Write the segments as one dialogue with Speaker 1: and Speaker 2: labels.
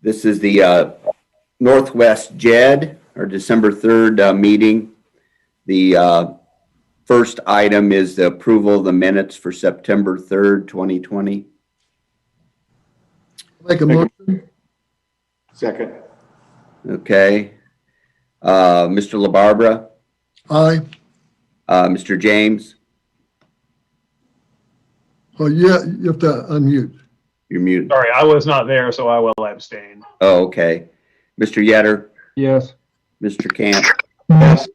Speaker 1: This is the Northwest JED, our December 3rd meeting. The first item is the approval of the minutes for September 3rd, 2020.
Speaker 2: Make a motion.
Speaker 3: Second.
Speaker 1: Okay. Mr. LaBarbera,
Speaker 2: Aye.
Speaker 1: Mr. James,
Speaker 2: Oh, yeah, you have to unmute.
Speaker 1: you're muted.
Speaker 4: Sorry, I was not there, so I will abstain.
Speaker 1: Oh, okay. Mr. Yetter,
Speaker 4: Yes.
Speaker 1: Mr. Camp,
Speaker 3: Yes.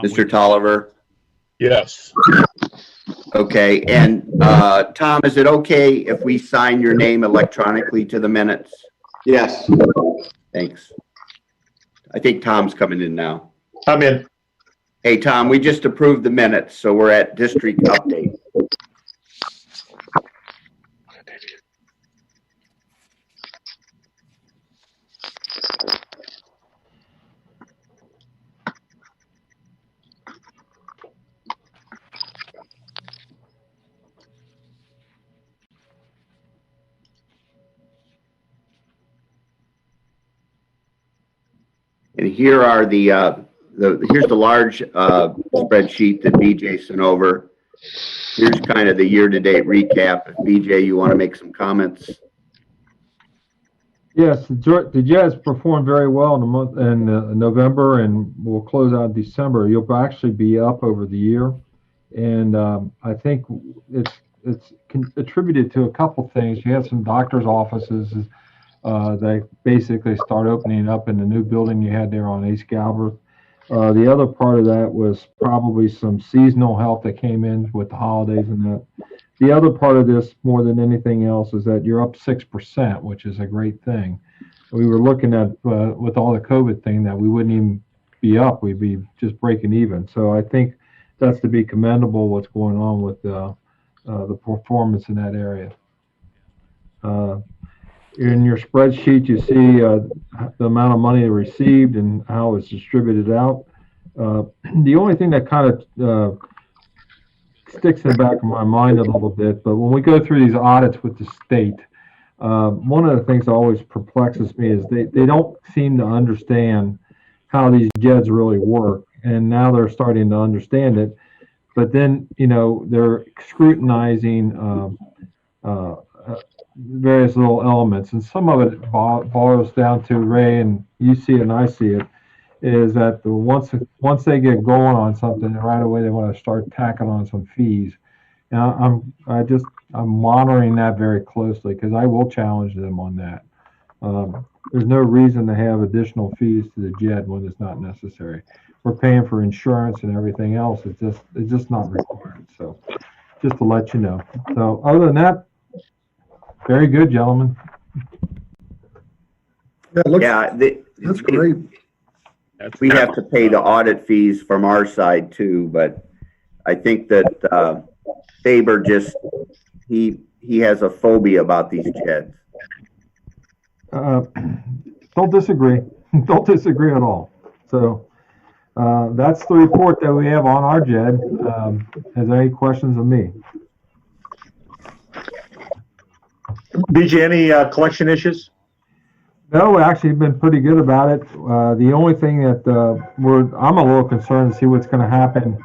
Speaker 1: Mr. Tolliver.
Speaker 3: Yes.
Speaker 1: Okay, and Tom, is it okay if we sign your name electronically to the minutes?
Speaker 3: Yes.
Speaker 1: Thanks. I think Tom's coming in now.
Speaker 3: I'm in.
Speaker 1: Hey, Tom, we just approved the minutes, so we're at district update. And here are here's the large spreadsheet that BJ sent over. Here's kind of the year-to-date recap. If BJ, you want to make some comments?
Speaker 5: Yes, the JEDZ performed very well in November, and we'll close out December. You'll actually be up over the year, and I think it's attributed to a couple things. You had some doctors' offices that basically start opening up in the new building you had there on East Galbraith. The other part of that was probably some seasonal help that came in with the holidays and that. The other part of this, more than anything else, is that you're up 6%, which is a great thing. We were looking at, with all the COVID thing, that we wouldn't even be up. We'd be just breaking even. So I think that's to be commendable what's going on with the performance in that area. In your spreadsheet, you see the amount of money received and how it's distributed out. The only thing that kind of sticks in the back of my mind a little bit, but when we go through these audits with the state, one of the things that always perplexes me is they don't seem to understand how these JEDs really work, and now they're starting to understand it, but then, you know, they're scrutinizing various little elements, and some of it boils down to, Ray, and you see it and I see it, is that once they get going on something, right away they want to start tacking on some fees. And I'm monitoring that very closely because I will challenge them on that. There's no reason to have additional fees to the JED when it's not necessary. We're paying for insurance and everything else. It's just not required. So just to let you know. So other than that, very good, gentlemen.
Speaker 2: Yeah, that's great.
Speaker 1: We have to pay the audit fees from our side too, but I think that Faber he has a phobia about these JEDs.
Speaker 5: Don't disagree. Don't disagree at all. So that's the report that we have on our JED. Is there any questions of me?
Speaker 3: BJ, any collection issues?
Speaker 5: No, we actually been pretty good about it. The only thing that I'm a little concerned to see what's going to happen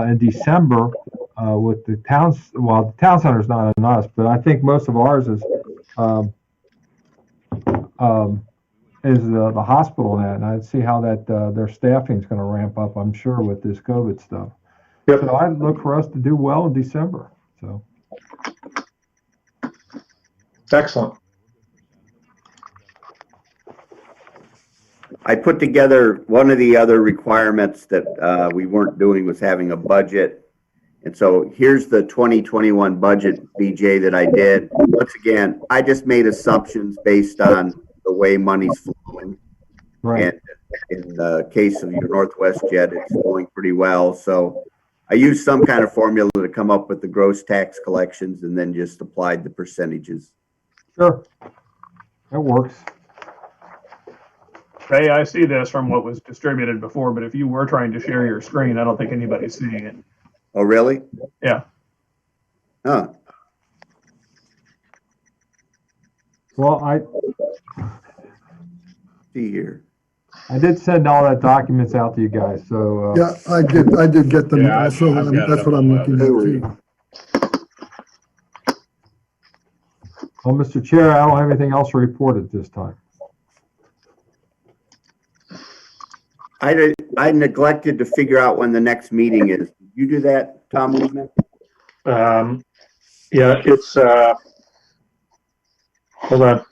Speaker 5: in December with the towns. Well, the town center's not on us, but I think most of ours is the hospital and I see how that their staffing is going to ramp up. I'm sure with this COVID stuff. Yep. So I look for us to do well in December. So
Speaker 3: Excellent.
Speaker 1: I put together one of the other requirements that we weren't doing was having a budget. And so here's the 2021 budget, BJ, that I did. Once again, I just made assumptions based on the way money's flowing.
Speaker 5: right.
Speaker 1: And in the case of your Northwest JED, it's going pretty well. So I used some kind of formula to come up with the gross tax collections and then just applied the percentages.
Speaker 5: Sure, that works.
Speaker 4: Ray, I see this from what was distributed before, but if you were trying to share your screen, I don't think anybody's seeing it.
Speaker 1: Oh, really?
Speaker 4: Yeah.
Speaker 1: Huh.
Speaker 5: Well,
Speaker 1: see here.
Speaker 5: I did send all that documents out to you guys, so,
Speaker 2: Yeah, I did get them
Speaker 6: Yeah,
Speaker 2: also.
Speaker 6: I've got it
Speaker 2: That's
Speaker 6: up
Speaker 2: what I'm
Speaker 6: on
Speaker 2: looking
Speaker 6: my
Speaker 2: at
Speaker 3: other-
Speaker 2: too.
Speaker 5: well, Mr. Chair, I don't have anything else to report at this time.
Speaker 1: I neglected to figure out when the next meeting is. Did you do that, Tom Weedman?
Speaker 3: Yeah, it's, hold on.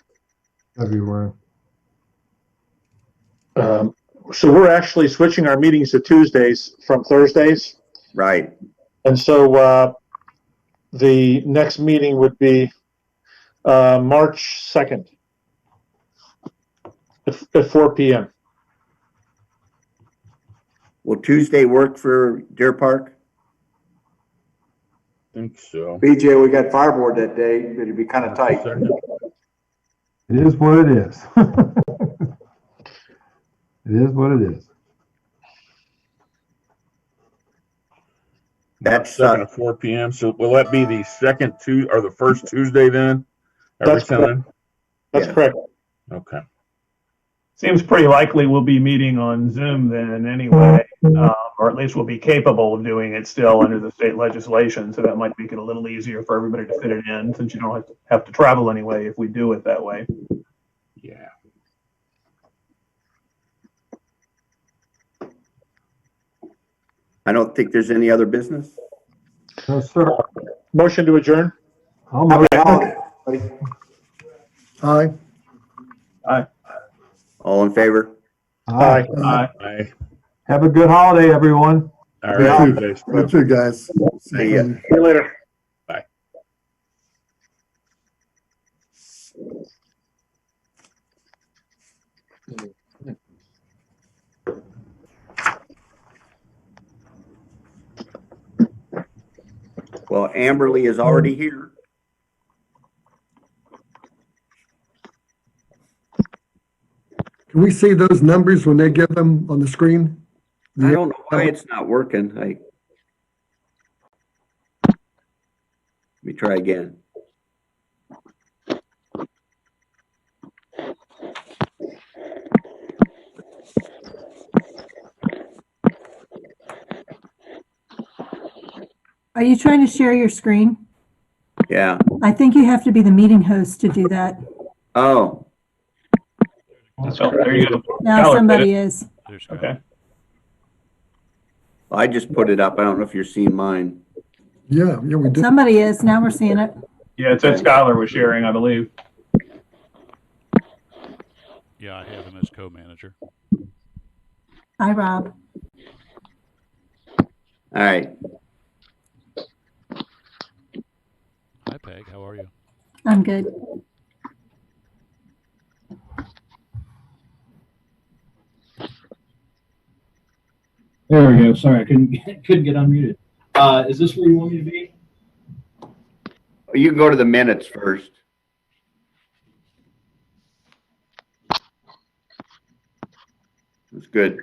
Speaker 5: February.
Speaker 3: So we're actually switching our meetings to Tuesdays from Thursdays.
Speaker 1: Right.
Speaker 3: And so, the next meeting would be, March 2nd at 4 PM.
Speaker 1: Will Tuesday work for Deer Park?
Speaker 6: think so.
Speaker 3: BJ, we got fireboard that day, but it'd be kind of tight.
Speaker 5: It is what it is. It is what it is.
Speaker 1: That's,
Speaker 6: Second at 4 PM. So will that be the second or the first Tuesday then? Every
Speaker 3: That's correct.
Speaker 6: time?
Speaker 3: That's
Speaker 1: Yeah.
Speaker 3: correct.
Speaker 6: Okay.
Speaker 4: Seems pretty likely we'll be meeting on Zoom then anyway, or at least we'll be capable of doing it still under the state legislation. So that might make it a little easier for everybody to fit it in, since you don't have to travel anyway if we do it that way.
Speaker 6: Yeah.
Speaker 1: I don't think there's any other business.
Speaker 5: No, sir.
Speaker 3: Motion to adjourn?
Speaker 5: I'll move.
Speaker 2: Aye.
Speaker 1: All in favor?
Speaker 5: Aye.
Speaker 6: Aye.
Speaker 5: Have a good holiday, everyone.
Speaker 6: All right. Guys.
Speaker 2: You too, guys.
Speaker 1: See ya.
Speaker 3: See you later.
Speaker 1: Well, Amberly is already here.
Speaker 2: Can we see those numbers when they give them on the screen?
Speaker 1: I don't know why it's not working. Let me try again.
Speaker 7: Are you trying to share your screen?
Speaker 1: Yeah.
Speaker 7: I think you have to be the meeting host to do that.
Speaker 1: Oh,
Speaker 4: So there you go.
Speaker 7: Now
Speaker 4: Tyler did
Speaker 7: somebody is.
Speaker 4: Okay.
Speaker 1: I just put it up. I don't know if you're seeing mine.
Speaker 2: Yeah, we did.
Speaker 7: Somebody is. Now we're seeing it.
Speaker 4: Yeah, it said Skylar was sharing, I believe.
Speaker 8: Yeah, I have him as co-manager.
Speaker 7: Hi, Rob.
Speaker 1: All right.
Speaker 8: Hi, Peg. How are you?
Speaker 7: I'm good.
Speaker 9: There we go. Sorry, I couldn't get unmuted. Is this where you want me to be?
Speaker 1: You can go to the minutes first. That's good.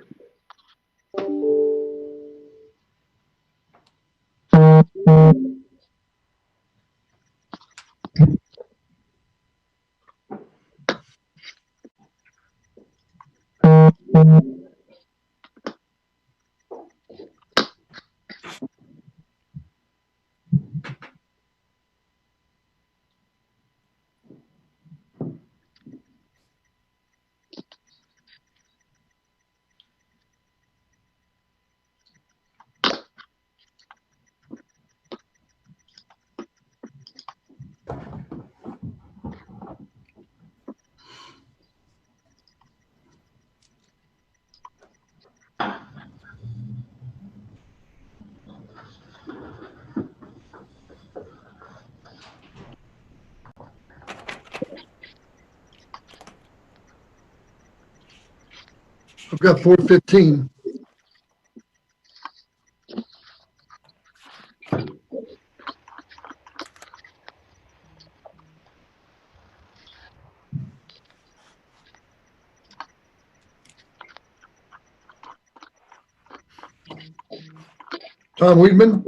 Speaker 2: I've got 4:15. Tom Weedman,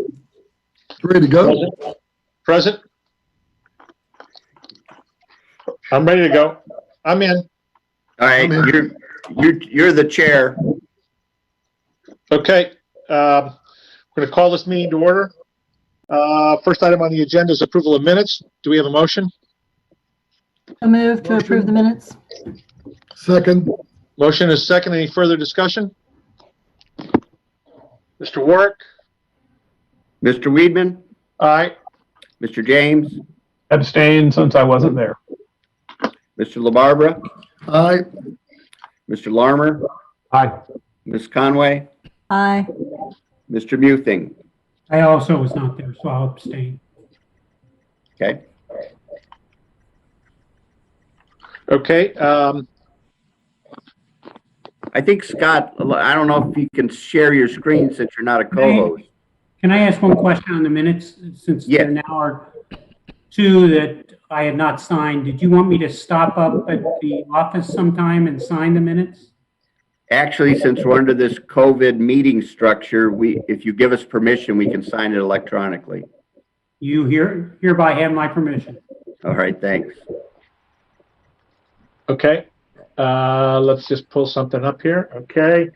Speaker 2: ready to go?
Speaker 3: Present? I'm ready to go. I'm in.
Speaker 1: All right, you're the chair.
Speaker 3: Okay, we're going to call this meeting to order. First item on the agenda is approval of minutes. Do we have a motion?
Speaker 7: So move to approve the minutes.
Speaker 2: Second,
Speaker 3: Motion is second. Any further discussion? Mr. Warwick?
Speaker 1: Mr. Weedman,
Speaker 3: Aye.
Speaker 1: Mr. James,
Speaker 4: Abstain since I wasn't there.
Speaker 1: Mr. LaBarbera,
Speaker 2: aye.
Speaker 1: Mr. Larmer,
Speaker 5: Aye.
Speaker 1: Ms. Conway,
Speaker 7: Aye.
Speaker 1: Mr. Muthing.
Speaker 10: I also was not there, so I'll abstain.
Speaker 1: Okay,
Speaker 3: Okay,
Speaker 1: I think Scott, I don't know if you can share your screen since you're not a co-host.
Speaker 10: Can I ask one question on the minutes, since
Speaker 1: Yes.
Speaker 10: there now are two that I have not signed? Did you want me to stop up at the office sometime and sign the minutes?
Speaker 1: Actually, since we're under this COVID meeting structure, if you give us permission, we can sign it electronically.
Speaker 10: You hereby have my permission.
Speaker 1: All right, thanks.
Speaker 3: okay. Let's just pull something up here. Okay.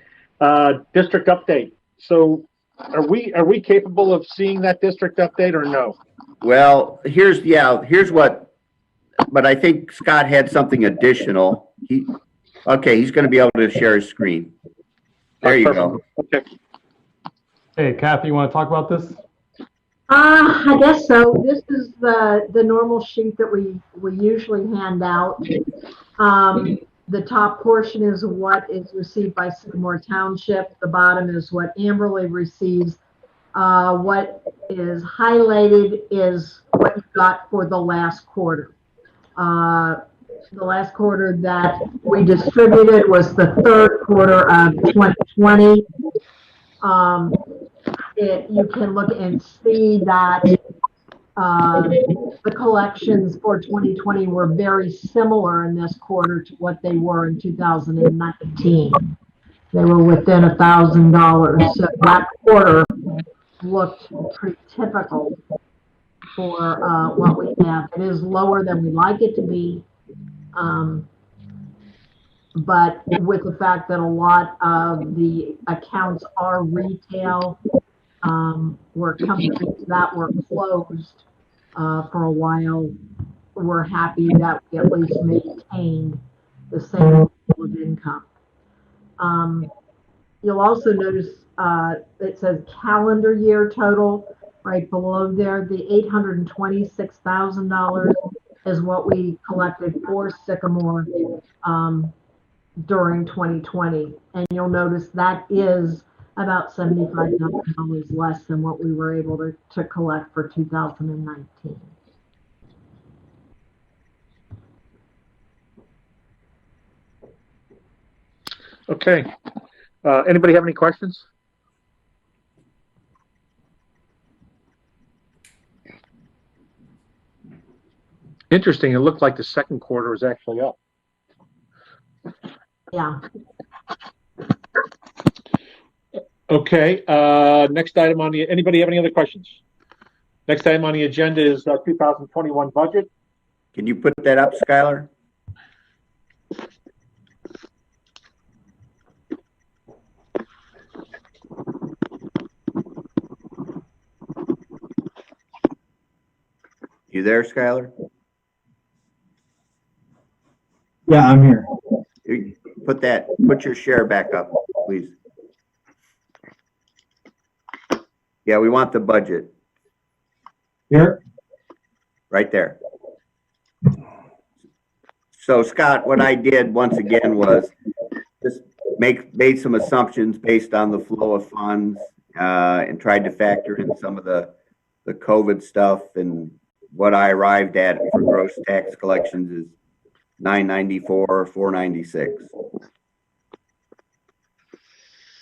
Speaker 3: District update. So are we capable of seeing that district update or no?
Speaker 1: Well, here's what, but I think Scott had something additional. He's going to be able to share his screen. There you go.
Speaker 3: Okay.
Speaker 5: Hey, Kathy, you want to talk about this?
Speaker 11: I guess so. This is the normal sheet that we usually hand out. The top portion is what is received by Sycamore Township. The bottom is what Amberley receives. What is highlighted is what you got for the last quarter. The last quarter that we distributed was the third quarter of 2020. You can look and see that the collections for 2020 were very similar in this quarter to what they were in 2019. They were within $1,000. So that quarter looked pretty typical for what we have. It is lower than we like it to be. But with the fact that a lot of the accounts are retail, where companies that were closed for a while, we're happy that we at least maintained the same level of income. You'll also notice it says calendar year total right below there. The $826,000 is what we collected for Sycamore during 2020. And you'll notice that is about $75,000 less than what we were able to collect for 2019.
Speaker 3: Okay. Anybody have any questions? Interesting. It looked like the second quarter was actually up.
Speaker 11: Yeah.
Speaker 3: Okay. Next item on the, anybody have any other questions? Next item on the agenda is 2021 budget.
Speaker 1: Can you put that up, Skylar? You there, Skylar?
Speaker 9: Yeah, I'm here.
Speaker 1: Put your share back up, please. Yeah, we want the budget
Speaker 9: Here?
Speaker 1: right there. So Scott, what I did once again was just made some assumptions based on the flow of funds, and tried to factor in some of the COVID stuff, and what I arrived at for gross tax collections is 994, 496.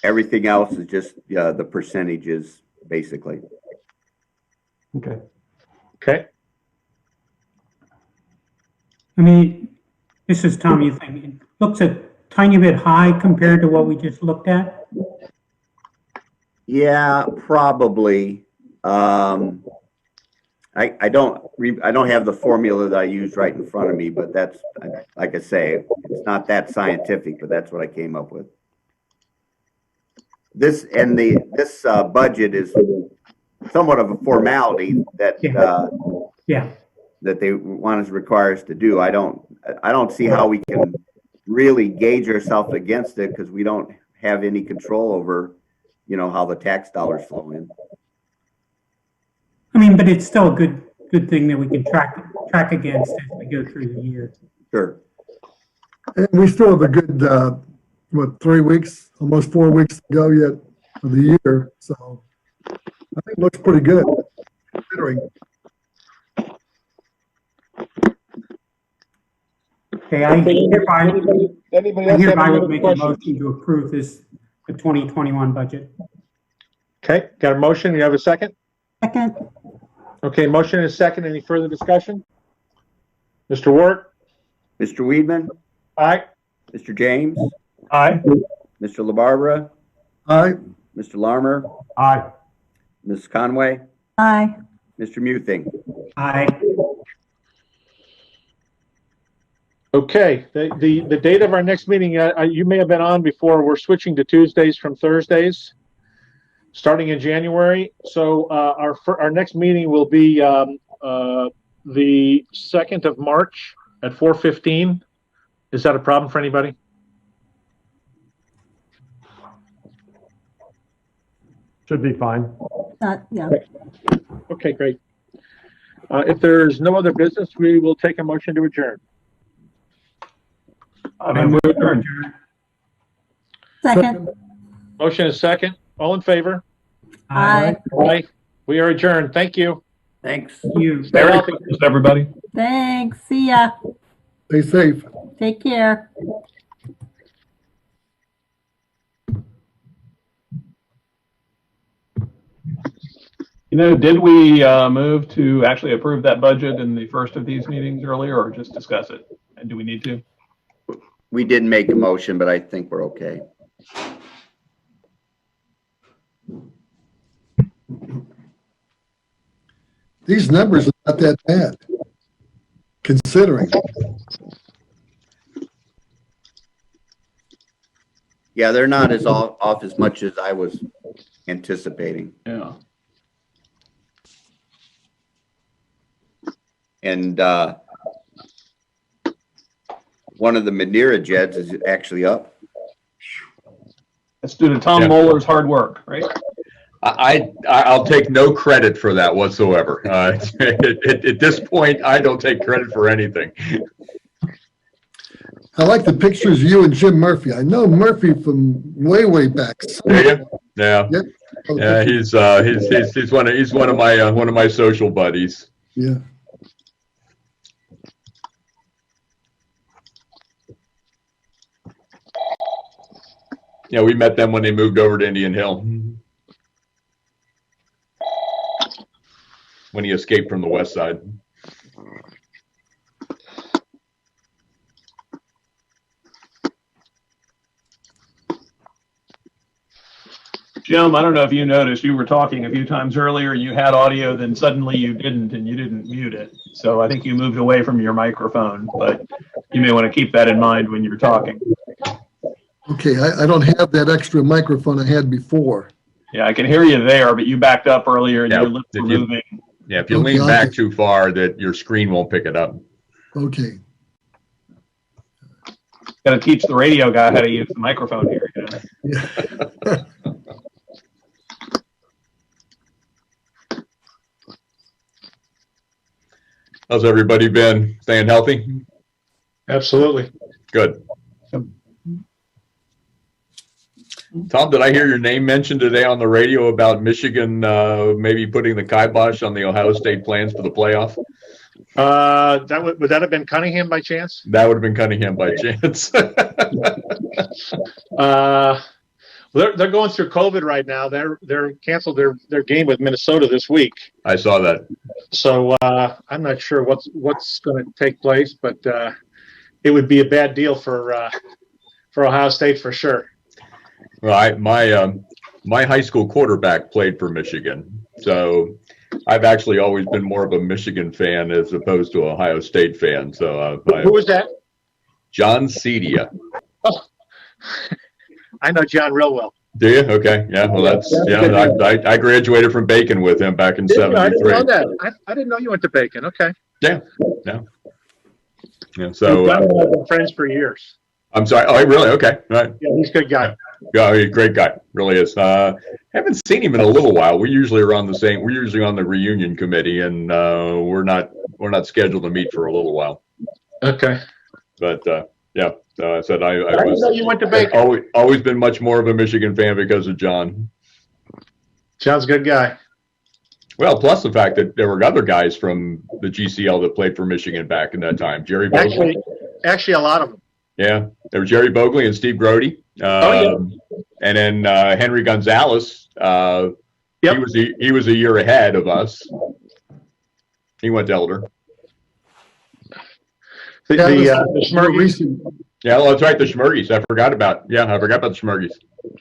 Speaker 1: Everything else is just the percentages, basically.
Speaker 5: Okay.
Speaker 3: Okay.
Speaker 10: I mean, this is Tom, you think it looks a tiny bit high compared to what we just looked at?
Speaker 1: Yeah, probably. I don't have the formula that I use right in front of me, but that's, like I say, it's not that scientific, but that's what I came up with. This budget is somewhat of a formality that,
Speaker 10: Yeah.
Speaker 1: that they want to require us to do. I don't see how we can really gauge ourselves against it because we don't have any control over, how the tax dollars flow in.
Speaker 10: I mean, but it's still a good thing that we can track against as we go through the year.
Speaker 1: Sure.
Speaker 2: And we still have a good, 3 weeks, almost 4 weeks to go yet for the year. So I think it looks pretty good considering.
Speaker 10: Okay, I hereby would make a
Speaker 3: questions?
Speaker 10: motion to approve the 2021 budget.
Speaker 3: Okay, got a motion? You have a second?
Speaker 7: Second.
Speaker 3: Okay, motion and a second. Any further discussion? Mr. Ward?
Speaker 1: Mr. Weedman,
Speaker 3: Aye.
Speaker 1: Mr. James,
Speaker 4: Aye.
Speaker 1: Mr. LaBarbera,
Speaker 2: Aye.
Speaker 1: Mr. Larmer,
Speaker 5: Aye.
Speaker 1: Ms. Conway,
Speaker 7: Aye.
Speaker 1: Mr. Muthing.
Speaker 10: Aye.
Speaker 3: Okay, the date of our next meeting, you may have been on before. We're switching to Tuesdays from Thursdays, starting in January. So our next meeting will be the 2nd of March at 4:15. Is that a problem for anybody?
Speaker 5: Should be fine.
Speaker 7: Yeah.
Speaker 3: Okay, great. If there's no other business, we will take a motion to adjourn.
Speaker 4: I move to adjourn.
Speaker 7: Second.
Speaker 3: Motion is second. All in favor?
Speaker 7: Aye.
Speaker 3: Aye. We are adjourned. Thank you.
Speaker 1: Thanks.
Speaker 10: You.
Speaker 3: Stay healthy.
Speaker 4: Everybody.
Speaker 7: Thanks. See ya.
Speaker 2: Stay safe.
Speaker 7: Take care.
Speaker 4: Did we move to actually approve that budget in the first of these meetings earlier, or just discuss it? And do we need to?
Speaker 1: We didn't make a motion, but I think we're okay.
Speaker 2: These numbers are not that bad, considering.
Speaker 1: Yeah, they're not as off as much as I was anticipating.
Speaker 4: Yeah.
Speaker 1: And one of the Madeira JEDs is actually up.
Speaker 4: That's due to Tom
Speaker 6: Yeah.
Speaker 4: Moeller's hard work, right?
Speaker 6: I'll take no credit for that whatsoever. At this point, I don't take credit for anything.
Speaker 2: I like the pictures of you and Jim Murphy. I know Murphy from way back.
Speaker 6: Do you? Yeah.
Speaker 2: Yep.
Speaker 6: Yeah, he's one of my social buddies.
Speaker 2: Yeah.
Speaker 6: Yeah, we met them when they moved over to Indian Hill. When he escaped from the west side.
Speaker 4: Jim, I don't know if you noticed, you were talking a few times earlier, you had audio, then suddenly you didn't, and you didn't mute it. So I think you moved away from your microphone, but you may want to keep that in mind when you're talking.
Speaker 2: Okay, I don't have that extra microphone I had before.
Speaker 4: Yeah, I can hear you there, but you backed up earlier and
Speaker 6: Yeah,
Speaker 4: your lips were
Speaker 6: if you-
Speaker 4: moving.
Speaker 6: Yeah, if you
Speaker 2: Okay,
Speaker 6: lean
Speaker 2: I'll
Speaker 6: back
Speaker 2: just-
Speaker 6: too far, that your screen won't pick it up.
Speaker 2: Okay.
Speaker 4: Got to teach the radio guy how to use the microphone here. You know?
Speaker 2: Yeah.
Speaker 6: How's everybody been? Staying healthy?
Speaker 3: Absolutely.
Speaker 6: Good. Tom, did I hear your name mentioned today on the radio about Michigan maybe putting the kibosh on the Ohio State plans for the playoff?
Speaker 3: Would that have been Cunningham by chance?
Speaker 6: That would have been Cunningham by chance.
Speaker 3: They're going through COVID right now. They're canceled their game with Minnesota this week.
Speaker 6: I saw that.
Speaker 3: So I'm not sure what's going to take place, but it would be a bad deal for Ohio State for sure.
Speaker 6: Well, my high school quarterback played for Michigan, so I've actually always been more of a Michigan fan as opposed to Ohio State fan. So
Speaker 3: Who was that?
Speaker 6: John Cedia.
Speaker 3: Oh, I know John real well.
Speaker 6: Do you? Okay. Yeah. Well, I graduated from Bacon with him back in
Speaker 3: Did you? I didn't know
Speaker 6: '73.
Speaker 3: that. I didn't know you went to Bacon. Okay.
Speaker 6: Yeah. So
Speaker 3: John and I have been friends for years.
Speaker 6: I'm sorry. Oh, really? Okay. All right.
Speaker 3: Yeah, he's a good guy.
Speaker 6: Yeah, he's a great guy. Really is. Haven't seen him in a little while. We're usually on the reunion committee, and we're not scheduled to meet for a little while.
Speaker 3: Okay.
Speaker 6: But yeah, so I said I
Speaker 3: didn't know you went to Bacon.
Speaker 6: always been much more of a Michigan fan because of John.
Speaker 3: John's a good guy.
Speaker 6: Well, plus the fact that there were other guys from the GCL that played for Michigan back in that time. Jerry Bogley.
Speaker 3: Actually, a lot of them.
Speaker 6: Yeah, there was Jerry Bogley and Steve Grody. And then Henry Gonzalez. Yep. He was a year ahead of us. He went to Elder.
Speaker 3: The Schmergies.
Speaker 6: Yeah, well, that's right. The Schmergies. I forgot about the Schmergies.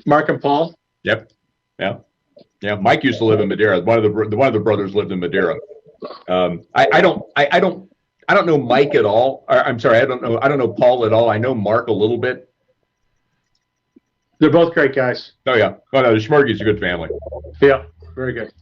Speaker 3: Mark and Paul.
Speaker 6: Yep. Yeah. Mike used to live in Madeira. One of the brothers lived in Madeira. I don't know Mike at all. I'm sorry. I don't know Paul at all. I know Mark a little bit.
Speaker 3: They're both great guys.
Speaker 6: Oh yeah. Oh no, the Schmergies a good family.
Speaker 3: Yeah. Very good.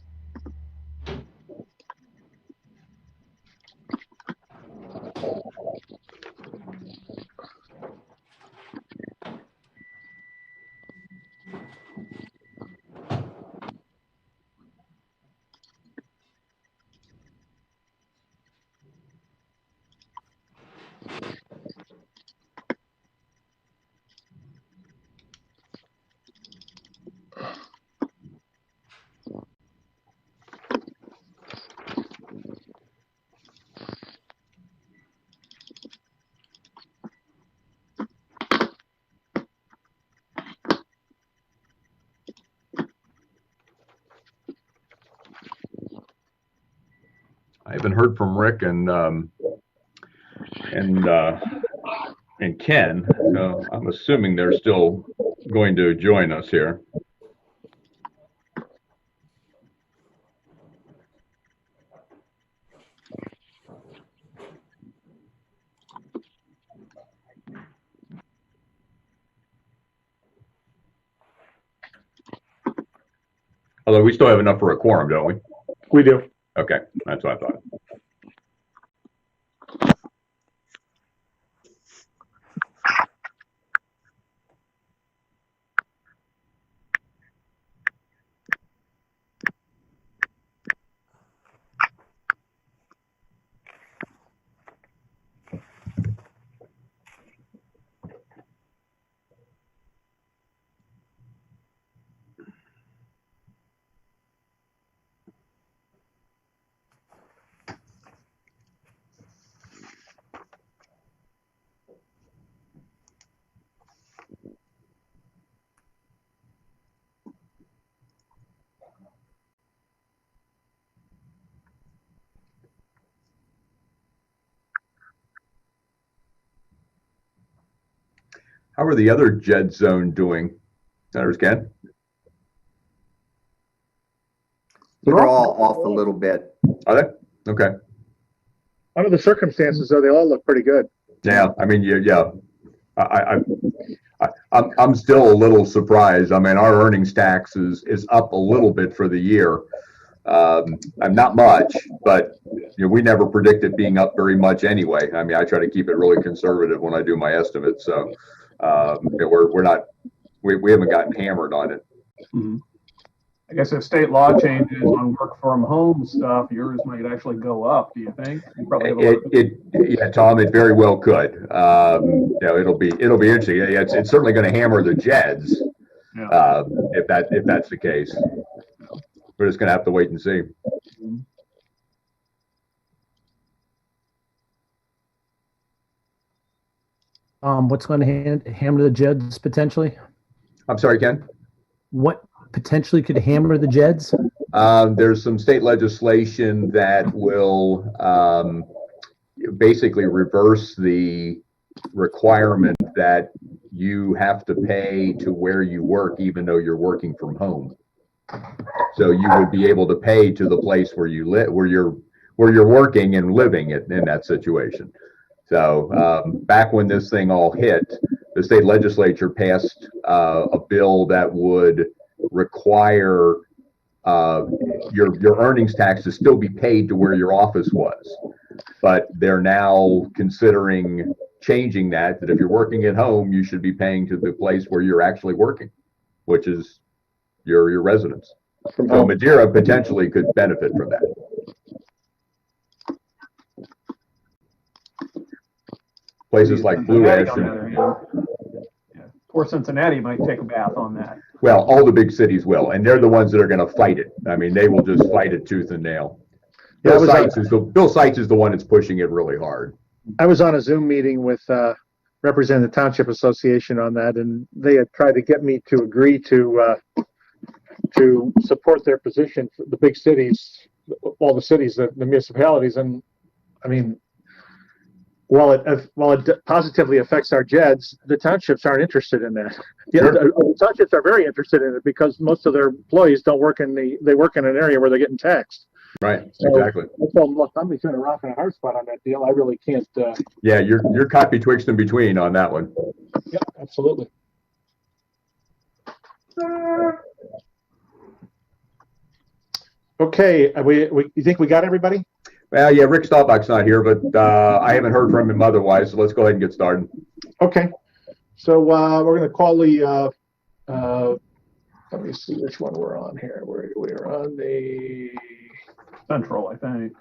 Speaker 6: I haven't heard from Rick and Ken, so I'm assuming they're still going to join us here. Although we still have enough for a quorum, don't we?
Speaker 3: We do.
Speaker 6: Okay, that's what I thought. How are the other JEDZ zone doing? Senators Ken?
Speaker 1: They're all off a little bit.
Speaker 6: Are they? Okay.
Speaker 3: Under the circumstances, though, they all look pretty good.
Speaker 6: Yeah, I mean, yeah. I'm still a little surprised. I mean, our earnings tax is up a little bit for the year. I'm not much, but we never predict it being up very much anyway. I mean, I try to keep it really conservative when I do my estimates. So we haven't gotten hammered on it.
Speaker 4: Mm-hmm. I guess if state law changes on work from home stuff, yours might actually go up. Do you think? You probably have
Speaker 6: yeah, Tom, it very well could. It'll be interesting. It's certainly going to hammer the JEDZ if that's the case. We're just going to have to wait and see.
Speaker 12: What's going to hammer the JEDS potentially?
Speaker 6: I'm sorry, Ken?
Speaker 12: What potentially could hammer the JEDS?
Speaker 6: There's some state legislation that will basically reverse the requirement that you have to pay to where you work, even though you're working from home. So you would be able to pay to the place where you live, where you're working and living in that situation. So back when this thing all hit, the state legislature passed a bill that would require your earnings tax to still be paid to where your office was. But they're now considering changing that if you're working at home, you should be paying to the place where you're actually working, which is your residence. So Madeira potentially could benefit from that. Places like Blue Ash.
Speaker 4: Poor Cincinnati might take a bath on that.
Speaker 6: Well, all the big cities will, and they're the ones that are going to fight it. I mean, they will just fight it tooth and nail. Bill Seitz is the one that's pushing it really hard.
Speaker 3: I was on a Zoom meeting with representing the Township Association on that, and they had tried to get me to agree to support their position for the big cities, all the cities, the municipalities. And I mean, while it positively affects our JEDs, the townships aren't interested in that.
Speaker 6: Sure.
Speaker 3: The townships are very interested in it because most of their employees don't work they work in an area where they're getting taxed.
Speaker 6: Right,
Speaker 3: So,
Speaker 6: exactly.
Speaker 3: I told them, look, I'm between a rock and a hard spot on that deal. I really can't.
Speaker 6: Yeah, you're caught betwixt and between on that one.
Speaker 3: Yeah, absolutely. Okay, you think we got everybody?
Speaker 6: Well, yeah, Rick Staubach's not here, but I haven't heard from him otherwise, so let's go ahead and get started.
Speaker 3: Okay, so we're going to call the, let me see which one we're on here. We're on the
Speaker 4: Central, I think.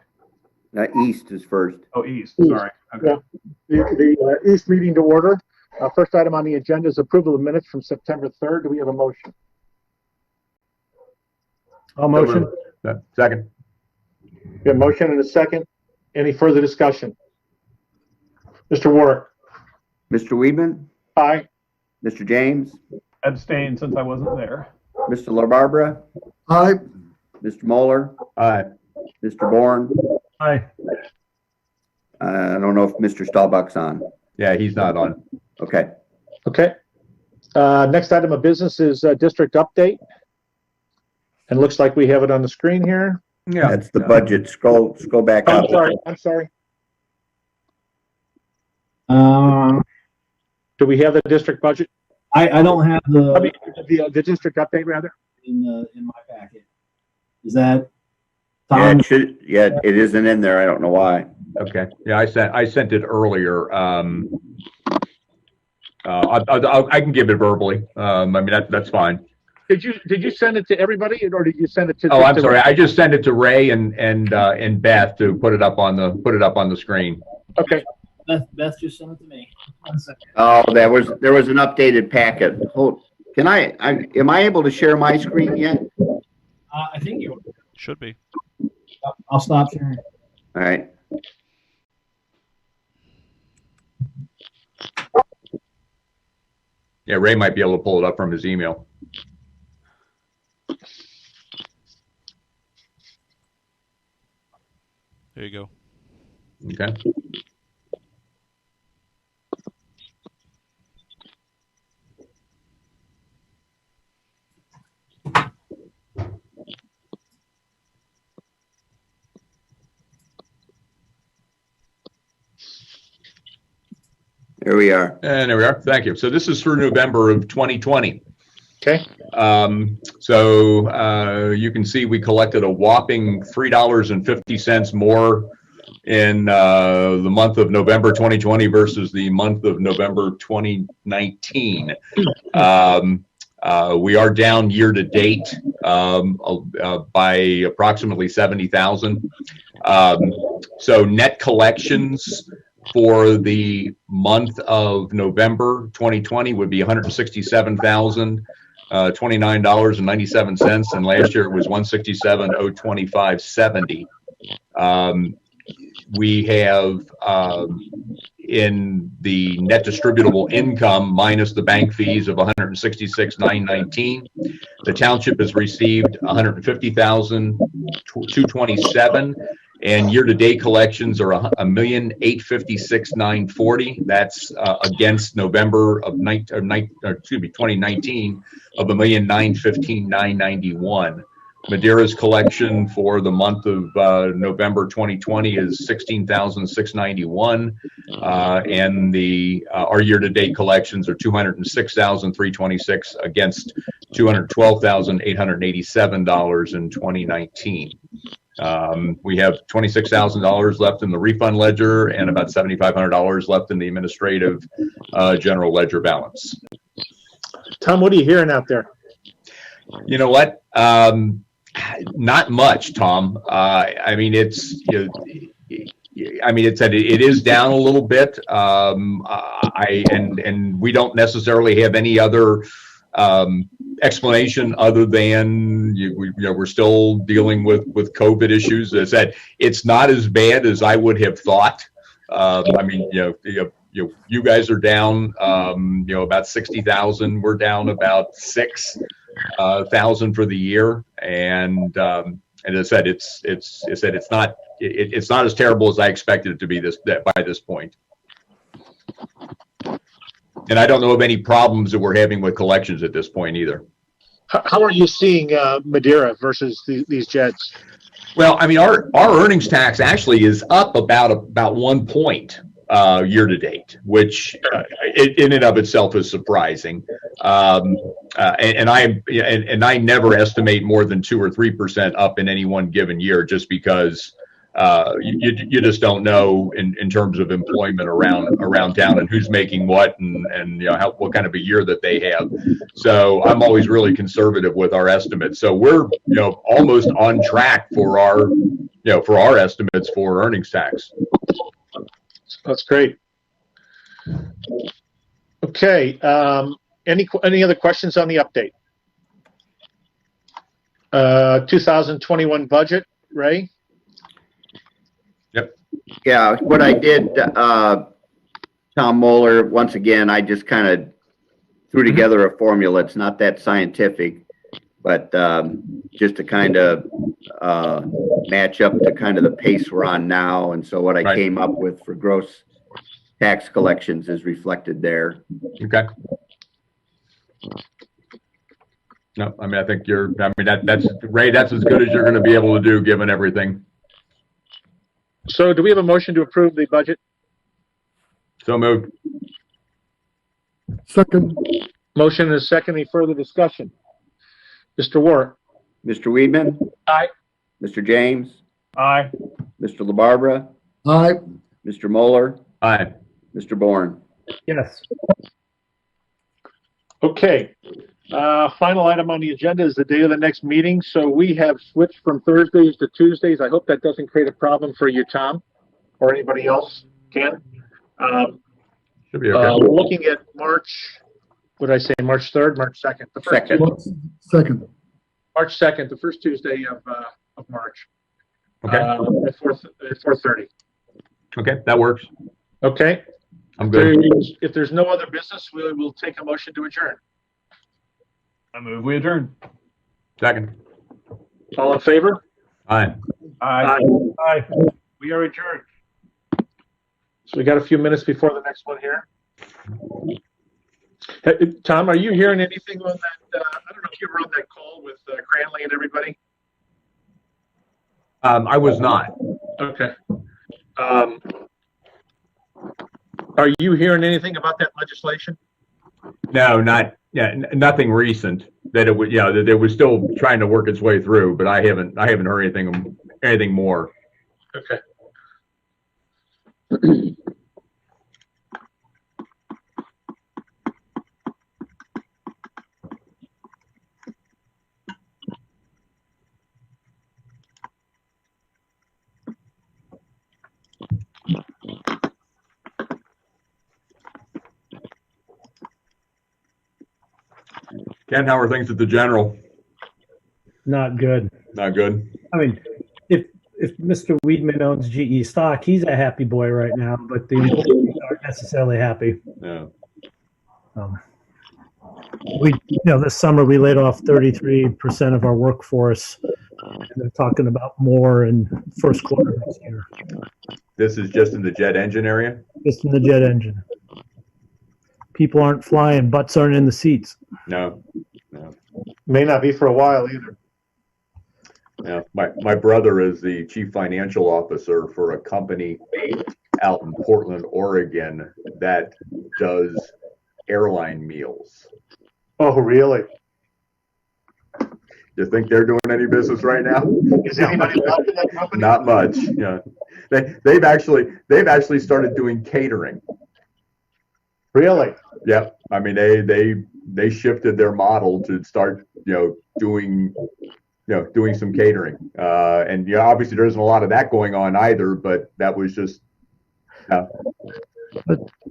Speaker 1: East is first.
Speaker 4: Oh, East,
Speaker 3: East.
Speaker 4: sorry. Okay.
Speaker 3: the East meeting to order. First item on the agenda is approval of minutes from September 3rd. Do we have a motion? I'll motion.
Speaker 6: Second.
Speaker 3: We have a motion and a second. Any further discussion? Mr. Warwick?
Speaker 1: Mr. Weedman,
Speaker 3: Aye.
Speaker 1: Mr. James,
Speaker 4: Abstain since I wasn't there.
Speaker 1: Mr. LaBarbera,
Speaker 2: Aye.
Speaker 1: Mr. Moeller,
Speaker 6: Aye.
Speaker 1: Mr. Bourne.
Speaker 4: Aye.
Speaker 1: I don't know if Mr. Staubach's on.
Speaker 6: Yeah, he's not on.
Speaker 1: Okay.
Speaker 3: Okay. Next item of business is district update. And looks like we have it on the screen here.
Speaker 6: Yeah.
Speaker 1: That's the budget. Scroll back
Speaker 3: Oh,
Speaker 1: up.
Speaker 3: I'm sorry. Do we have the district budget?
Speaker 9: I don't have
Speaker 3: I mean, the district update rather.
Speaker 9: in my packet. Is that
Speaker 1: Yeah,
Speaker 9: Tom?
Speaker 1: it isn't in there. I don't know why.
Speaker 6: Okay. Yeah, I sent it earlier. I can give it verbally. I mean, that's fine.
Speaker 3: Did you send it to everybody or did you send it to?
Speaker 6: Oh, I'm sorry. I just sent it to Ray and Beth to put it up on the screen.
Speaker 3: Okay.
Speaker 9: Beth just sent it to me. 1 second.
Speaker 1: Oh, there was an updated packet. Hold. Am I able to share my screen yet?
Speaker 9: I think you.
Speaker 8: Should be.
Speaker 9: I'll stop sharing.
Speaker 1: All right.
Speaker 6: Yeah, Ray might be able to pull it up from his email.
Speaker 8: There you go.
Speaker 6: Okay.
Speaker 1: There we are.
Speaker 6: And there we are. Thank you. So this is for November of 2020.
Speaker 3: Okay.
Speaker 6: So you can see we collected a whopping $3.50 more in the month of November 2020 versus the month of November 2019. We are down year to date by approximately 70,000. So net collections for the month of November 2020 would be $167,029.97, and last year it was $167,025.70. We have in the net distributable income minus the bank fees of $166,919. The township has received $150,227, And year-to-date collections are $1,856,940. That's against November of 2019 of $1,915,991. Madeira's collection for the month of November 2020 is $16,691, and our year-to-date collections are $206,326 against $212,887 in 2019. We have $26,000 left in the refund ledger and about $7,500 left in the administrative general ledger balance.
Speaker 3: Tom, what are you hearing out there?
Speaker 6: You know what? Not much, Tom. I mean, it is down a little bit. And we don't necessarily have any other explanation other than we're still dealing with COVID issues. As I said, it's not as bad as I would have thought. I mean, you guys are down, about 60,000. We're down about 6,000 for the year, and as I said, it's not as terrible as I expected it to be by this point. And I don't know of any problems that we're having with collections at this point either.
Speaker 3: How are you seeing Madeira versus these JEDs?
Speaker 6: Well, I mean, our earnings tax actually is up about 1 point year to date, which in and of itself is surprising. And I never estimate more than 2 or 3% up in any one given year, just because you just don't know in terms of employment around town and who's making what and what kind of a year that they have. So I'm always really conservative with our estimates. So we're almost on track for our estimates for earnings tax.
Speaker 3: That's great. Okay. Any other questions on the update? 2021 budget, Ray?
Speaker 6: Yep.
Speaker 1: Yeah, what I did, Tom Moeller, once again, I just kind of threw together a formula. It's not that scientific, but just to kind of match up to kind of the pace we're on now. And so what I came up with for gross tax collections is reflected there.
Speaker 6: Okay. No, I mean, I think that's Ray, that's as good as you're going to be able to do given everything.
Speaker 3: So do we have a motion to approve the budget?
Speaker 6: So moved.
Speaker 2: Second.
Speaker 3: Motion is second. Any further discussion? Mr. Warren?
Speaker 1: Mr. Weedman?
Speaker 3: Aye.
Speaker 1: Mr. James?
Speaker 4: Aye.
Speaker 1: Mr. LaBarbera?
Speaker 2: Aye.
Speaker 1: Mr. Moeller?
Speaker 6: Aye.
Speaker 1: Mr. Bourne?
Speaker 12: Yes.
Speaker 3: Okay. Final item on the agenda is the date of the next meeting. So we have switched from Thursdays to Tuesdays. I hope that doesn't create a problem for you, Tom, or anybody else, Ken.
Speaker 6: Should be okay.
Speaker 3: We're looking at March 3rd, March 2nd. The first
Speaker 2: Second.
Speaker 3: March 2nd, the first Tuesday of March.
Speaker 6: Okay.
Speaker 3: At 4:30.
Speaker 6: Okay, that works.
Speaker 3: Okay.
Speaker 6: I'm good.
Speaker 3: If there's no other business, we will take a motion to adjourn.
Speaker 4: I move we adjourn.
Speaker 6: Second.
Speaker 3: All in favor?
Speaker 6: Aye.
Speaker 4: Aye.
Speaker 3: Aye. We are adjourned. So we got a few minutes before the next one here. Hey, Tom, are you hearing anything on that? I don't know if you were on that call with Cranley and everybody.
Speaker 6: I was not.
Speaker 3: Okay. Are you hearing anything about that legislation?
Speaker 6: No, nothing recent. That it would, that it was still trying to work its way through, but I haven't heard anything more.
Speaker 3: Okay.
Speaker 6: Ken, how are things at the General?
Speaker 12: Not good.
Speaker 6: Not good.
Speaker 12: I mean, if Mr. Weedman owns GE stock, he's a happy boy right now, but the employees aren't necessarily happy.
Speaker 6: Yeah.
Speaker 12: This summer we laid off 33% of our workforce. And they're talking about more in first quarter next year,
Speaker 6: This is just in the jet engine area?
Speaker 12: just in the jet engine. People aren't flying, butts aren't in the seats.
Speaker 6: No.
Speaker 3: May not be for a while either.
Speaker 6: Yeah, my brother is the chief financial officer for a company out in Portland, Oregon that does airline meals.
Speaker 3: Oh, really?
Speaker 6: You think they're doing any business right now?
Speaker 3: Is anybody left in that company?
Speaker 6: Not much. Yeah, they've actually started doing catering.
Speaker 3: Really?
Speaker 6: Yeah, I mean they shifted their model to start doing some catering. And obviously there isn't a lot of that going on either, but that was just.
Speaker 12: But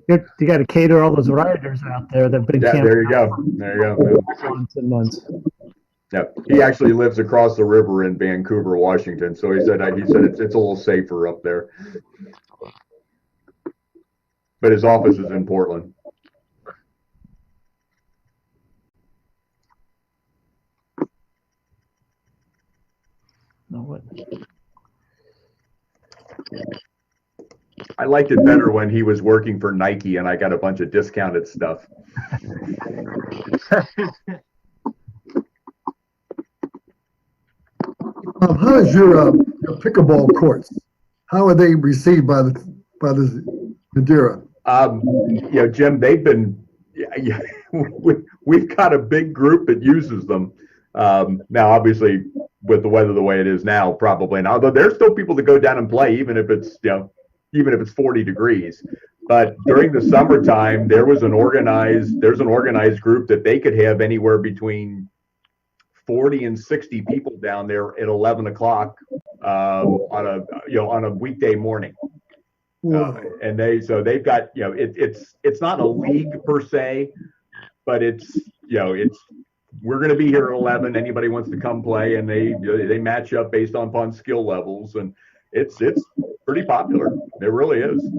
Speaker 12: you got to cater all those rioters out there that've been camping
Speaker 6: There you
Speaker 12: out
Speaker 6: go. There you go.
Speaker 12: for months and months.
Speaker 6: Yeah, he actually lives across the river in Vancouver, Washington. So he said it's a little safer up there. But his office is in Portland.
Speaker 12: No, what?
Speaker 6: I liked it better when he was working for Nike and I got a bunch of discounted stuff.
Speaker 2: How is your pickleball courts? How are they received by the Madeira?
Speaker 6: Jim, they've been. We've got a big group that uses them. Now, obviously, with the weather the way it is now, probably. And although there's still people that go down and play, even if it's 40 degrees. But during the summertime, there's an organized group that they could have anywhere between 40 and 60 people down there at 11 o'clock on a weekday morning. And they've got it's not a league per se, but it's we're going to be here at 11. Anybody wants to come play, and they match up based upon skill levels, and it's pretty popular. It really is.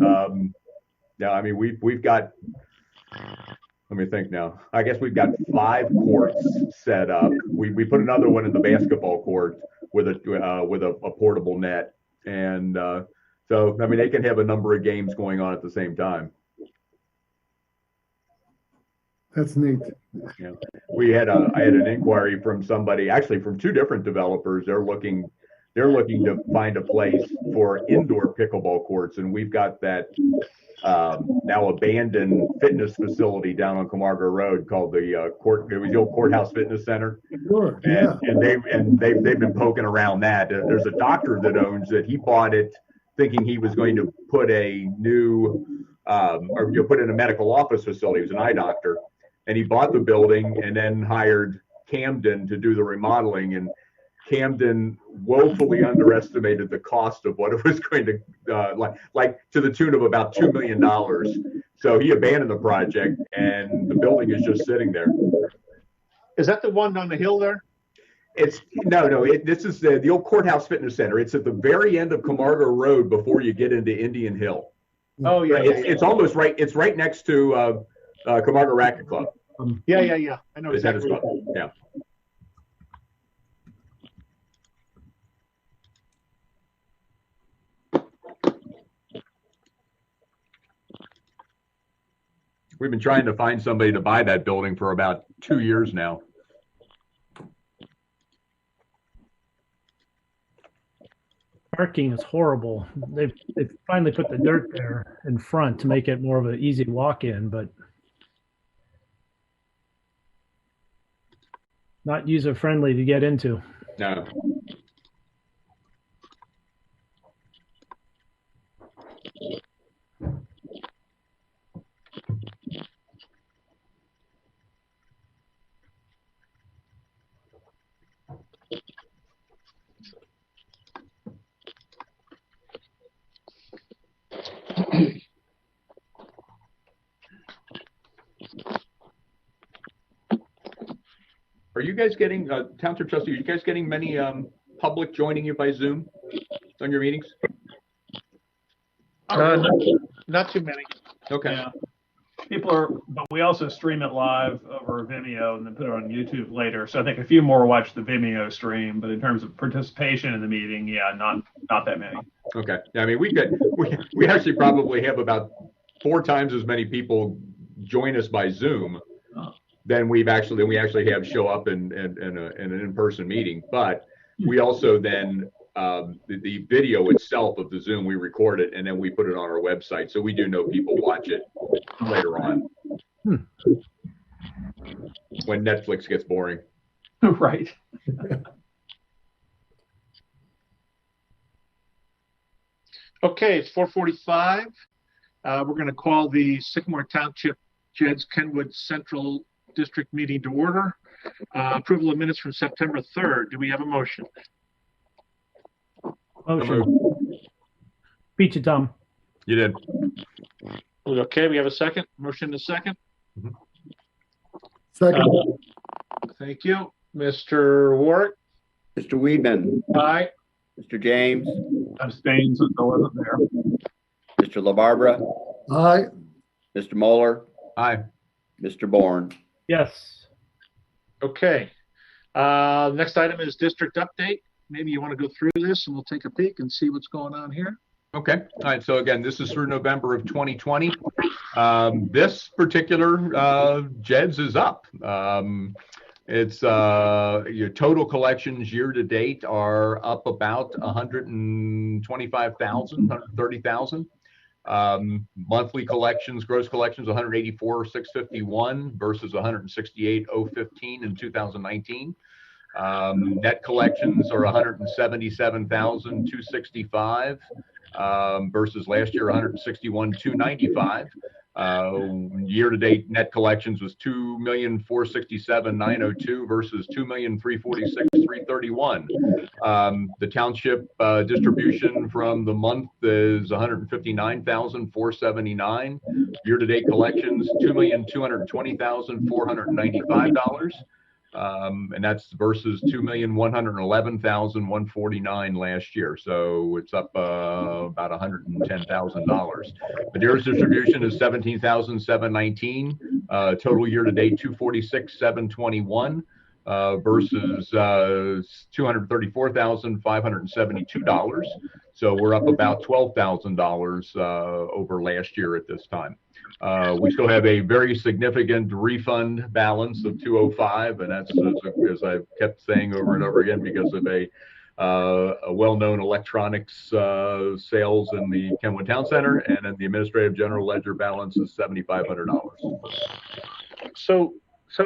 Speaker 6: I mean we've got. Let me think now. I guess we've got 5 courts set up. We put another one in the basketball court with a portable net, and so I mean they can have a number of games going on at the same time.
Speaker 2: That's neat.
Speaker 6: Yeah, I had an inquiry from somebody, actually from 2 different developers. They're looking to find a place for indoor pickleball courts, and we've got that now abandoned fitness facility down on Camargo Road called it was the old Courthouse Fitness Center.
Speaker 2: Sure. Yeah.
Speaker 6: And they've been poking around that. There's a doctor that owns it. He bought it thinking he was going to put a new put in a medical office facility. He was an eye doctor, and he bought the building and then hired Camden to do the remodeling, and Camden woefully underestimated the cost of what it was going to like to the tune of about $2 million. So he abandoned the project, and the building is just sitting there.
Speaker 3: Is that the one on the hill there?
Speaker 6: It's this is the old Courthouse Fitness Center. It's at the very end of Camargo Road before you get into Indian Hill.
Speaker 3: Oh yeah,
Speaker 6: it's almost right. It's right next to Camargo Racket Club.
Speaker 3: Yeah. I know exactly.
Speaker 6: Yeah. We've been trying to find somebody to buy that building for about 2 years now.
Speaker 12: Parking is horrible. They've finally put the dirt there in front to make it more of an easy walk-in, but not user-friendly to get into.
Speaker 6: No. Are you guys getting, Township Trustee, are you guys getting many public joining you by Zoom on your meetings?
Speaker 3: Not too many.
Speaker 6: Okay.
Speaker 3: Yeah.
Speaker 4: but we also stream it live over Vimeo and then put it on YouTube later. So I think a few more watch the Vimeo stream, but in terms of participation in the meeting, yeah, not that many.
Speaker 6: Okay. I mean, we actually probably have about 4 times as many people join us by Zoom than we actually have show up in an in-person meeting. But we also then the video itself of the Zoom, we record it and then we put it on our website. So we do know people watch it later on when Netflix gets boring.
Speaker 4: Right.
Speaker 3: Okay, it's 4:45. We're going to call the Sycamore Township JEDZ Kenwood Central District meeting to order. Approval of minutes from September 3rd. Do we have a motion?
Speaker 12: Motion. Beat you, Tom.
Speaker 6: You did.
Speaker 3: Okay, we have a second. Motion to second.
Speaker 2: Second.
Speaker 3: Thank you. Mr. Warwick?
Speaker 1: Mr. Weedman,
Speaker 3: Aye.
Speaker 1: Mr. James,
Speaker 4: Abstain since I wasn't there.
Speaker 1: Mr. LaBarbera,
Speaker 2: Aye.
Speaker 1: Mr. Moeller,
Speaker 6: Aye.
Speaker 1: Mr. Bourne.
Speaker 12: Yes.
Speaker 3: Okay. Next item is district update. Maybe you want to go through this and we'll take a peek and see what's going on here.
Speaker 6: Okay. All right. So again, this is through November of 2020. This particular JEDZ is up. It's your total collections year to date are up about 125,000, 130,000. Monthly collections, gross collections, 184,651 versus 168,015 in 2019. Net collections are 177,265 versus last year 161,295. Year-to-date net collections was 2,467,902 versus 2,346,331. The township distribution from the month is 159,479. Year-to-date collections $2,220,495. And that's versus 2,111,149 last year. So it's up about $110,000. Madeira's distribution is 17,719. Total year to date 246,721 versus $234,572. So we're up about $12,000 over last year at this time. We still have a very significant refund balance of 205, and that's as I've kept saying over and over again because of a well-known electronics sales in the Kenwood Town Center, and then the administrative general ledger balance is $7,500.
Speaker 3: So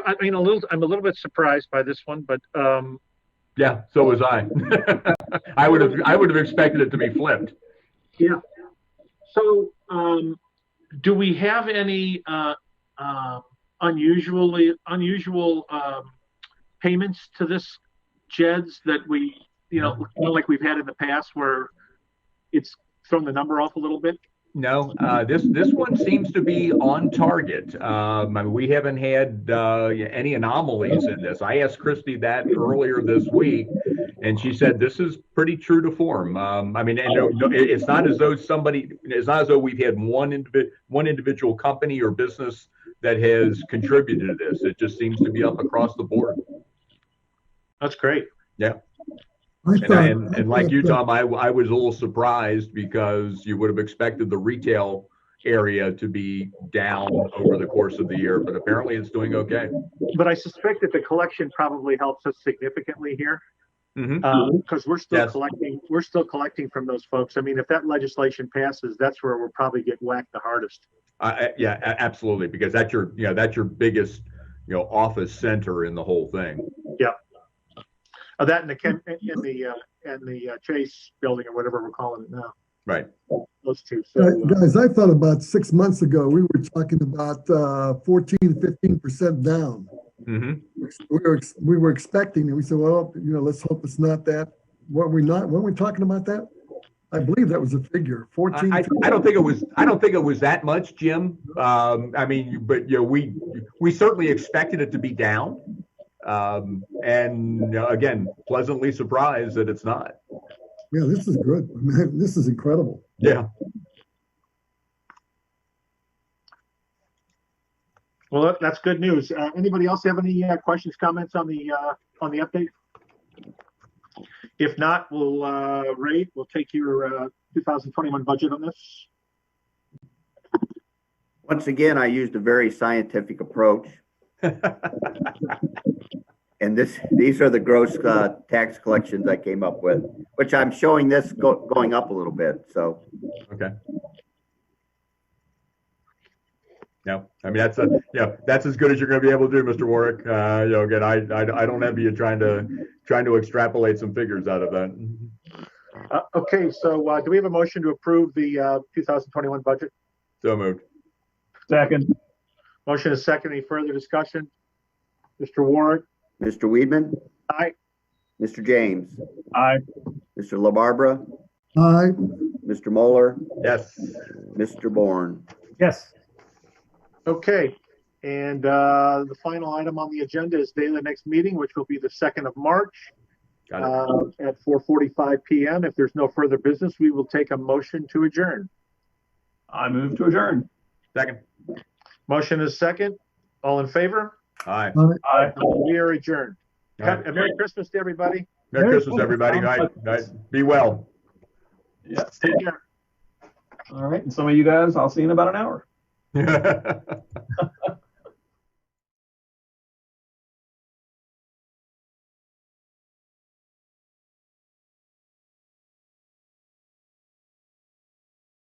Speaker 3: I mean, I'm a little bit surprised by this one, but
Speaker 6: yeah, so was I. I would have expected it to be flipped.
Speaker 3: Yeah. So do we have any unusual payments to this JEDZ that we, like we've had in the past where it's thrown the number off a little bit?
Speaker 6: No, this one seems to be on target. I mean, we haven't had any anomalies in this. I asked Christy that earlier this week, and she said this is pretty true to form. I mean, and it's not as though we've had one individual company or business that has contributed to this. It just seems to be up across the board.
Speaker 3: That's great.
Speaker 6: Yeah. And like you, Tom, I was a little surprised because you would have expected the retail area to be down over the course of the year, but apparently it's doing okay.
Speaker 3: But I suspect that the collection probably helps us significantly here because we're still collecting. We're still collecting from those folks. I mean, if that legislation passes, that's where we'll probably get whacked the hardest.
Speaker 6: Yeah, absolutely, because that's your biggest office center in the whole thing.
Speaker 3: Yeah. That in the Chase building or whatever we're calling it now.
Speaker 6: Right.
Speaker 3: Those two. So,
Speaker 2: guys, I thought about 6 months ago, we were talking about 14, 15% down.
Speaker 6: Mm-hmm.
Speaker 2: We were expecting, and we said, well, let's hope it's not that. Were we talking about that? I believe that was the figure. 14.
Speaker 6: I don't think it was. I don't think it was that much, Jim. I mean, but we certainly expected it to be down. And again, pleasantly surprised that it's not.
Speaker 2: Yeah, this is good. I mean, this is incredible.
Speaker 6: Yeah.
Speaker 3: Well, that's good news. Anybody else have any questions, comments on the update? If not, we'll take your 2021 budget on this.
Speaker 1: Once again, I used a very scientific approach. And these are the gross tax collections I came up with, which I'm showing this going up a little bit, so.
Speaker 6: Okay. Yeah, I mean, that's as good as you're going to be able to do, Mr. Warwick. Again, I don't envy you trying to extrapolate some figures out of that.
Speaker 3: Okay, so do we have a motion to approve the 2021 budget?
Speaker 6: So moved.
Speaker 4: Second.
Speaker 3: Motion is second. Any further discussion? Mr. Warwick?
Speaker 1: Mr. Weedman?
Speaker 3: Aye.
Speaker 1: Mr. James?
Speaker 4: Aye.
Speaker 1: Mr. LaBarbera?
Speaker 2: Aye.
Speaker 1: Mr. Moeller?
Speaker 6: Yes.
Speaker 1: Mr. Bourne?
Speaker 12: Yes.
Speaker 3: Okay, and the final item on the agenda is day of the next meeting, which will be the 2nd of March
Speaker 6: Got it.
Speaker 3: at 4:45 p.m. If there's no further business, we will take a motion to adjourn.
Speaker 4: I move to adjourn.
Speaker 6: Second.
Speaker 3: Motion is second. All in favor?
Speaker 6: Aye.
Speaker 4: Aye.
Speaker 3: We are adjourned.
Speaker 6: All right.
Speaker 3: Merry Christmas to everybody.
Speaker 6: Merry Christmas, everybody. All right. Be well.
Speaker 4: Yeah.
Speaker 3: Take care.
Speaker 4: All right. And some of you guys, I'll see you in about an hour.